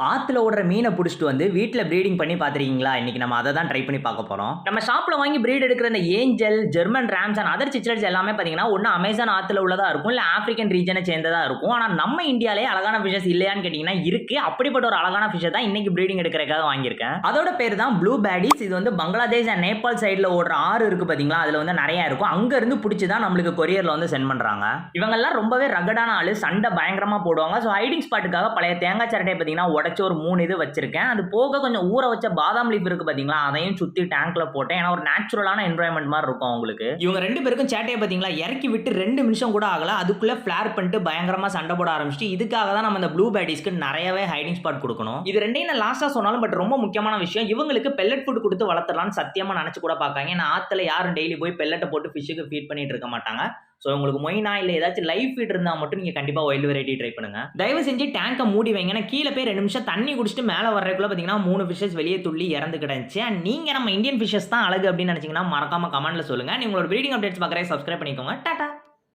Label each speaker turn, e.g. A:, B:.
A: ஆத்துல ஓடுற மீனை புடிச்சிட்டு வந்து வீட்ல ப்ரீடிங் பண்ணி பார்த்திருக்கீங்களா? இன்னைக்கு நம்ம அத தான் ட்ரை பண்ணி பார்க்க போறோம். நம்ம ஷாப்ல வாங்கி ப்ரீட் எடுக்கிற இந்த angel, German rams and other cichlids எல்லாமே பார்த்தீங்கன்னா, ஒண்ணு அமேசான் ஆத்துல உள்ளதா இருக்கும். இல்ல ஆப்பிரிக்கன் ரீஜன சேர்ந்ததா இருக்கும். ஆனா நம்ம இந்தியாலயே அழகான ஃபிஷஸ் இல்லையான்னு கேட்டீங்கன்னா இருக்கு. அப்படிப்பட்ட ஒரு அழகான ஃபிஷ தான் இன்னைக்கு ப்ரீடிங் எடுக்கிறதுக்காக வாங்கியிருக்கேன். அதோட பேரு தான் ப்ளூ பேடிஸ். இது வந்து பங்களாதேஷ் அண்ட் நேபாள் சைடுல ஓடுற ஆறு இருக்கு பார்த்தீங்களா? அதுல வந்து நெறைய இருக்கும். அங்க இருந்து புடிச்சு தான் நம்மளுக்கு கொரியர்ல வந்து சென்ட் பண்றாங்க. இவங்கெல்லாம் ரொம்பவே ரகடான ஆளு. சண்டை பயங்கரமா போடுவாங்க. சோ ஹைடிங் ஸ்பாட்டுக்காக பழைய தேங்காய் சிரட்டைய பார்த்தீங்கன்னா உடைச்சு ஒரு 3 இது வச்சிருக்கேன். அது போக கொஞ்சம் ஊற வச்ச பாதாம் லீஃப் இருக்கு பாத்தீங்களா, அதையும் சுத்தி டேங்க்ல போட்டேன். ஏன்னா ஒரு நேச்சுரலான என்விரான்மென்ட் மாதிரி இருக்கும் உங்களுக்கு. இவங்க 2 பேருக்கும் சேட்டையை பாத்தீங்களா, இறக்கி விட்டு 2 நிமிஷம் கூட ஆகல, அதுக்குள்ள ஃபிளேர் பண்ணிட்டு பயங்கரமா சண்டை போட ஆரம்பிச்சிட்டு, இதுக்காக தான் நம்ம இந்த ப்ளூ பேடிஸ்க்கு நிறையவே ஹைடிங் ஸ்பாட் கொடுக்கணும். இது ரெண்டையும் நான் லாஸ்டா சொன்னாலும் பட் ரொம்ப முக்கியமான விஷயம், இவங்களுக்கு பெல்லட் ஃபுட் கொடுத்து வளர்த்தலாம்னு சத்தியமா நினைச்சு கூட பார்க்காங்க. ஏன்னா ஆத்துல யாரும் டெய்லி போய் பெல்லட்டை போட்டு ஃபிஷ்ஷுக்கு ஃபீட் பண்ணிட்டு இருக்க மாட்டாங்க. ஸோ உங்களுக்கு மொயினா இல்லை ஏதாச்சும் லைஃப் ஃபீட் இருந்தால் மட்டும் நீங்கள் கண்டிப்பாக வைல்டு வெரைட்டி ட்ரை பண்ணுங்க. தயவு செஞ்சு டேங்கை மூடி வைங்க. ஏன்னா கீழே போய் 2 நிமிஷம் தண்ணி குடிச்சிட்டு மேலே வர்றதுக்குள்ள பார்த்தீங்கன்னா 3 ஃபிஷஸ் வெளியே துள்ளி இறந்து கிடந்துச்சு. அண்ட் நீங்கள் நம்ம இந்தியன் ஃபிஷஸ் தான் அழகு அப்படின்னு நினச்சிங்கன்னா மறக்காம கமெண்ட்ல சொல்லுங்க. நீங்களோட ப்ரீடிங் அப்டேட்ஸ் பார்க்குறேன், சப்ஸ்கிரைப் பண்ணிக்கோங்க. டாடா.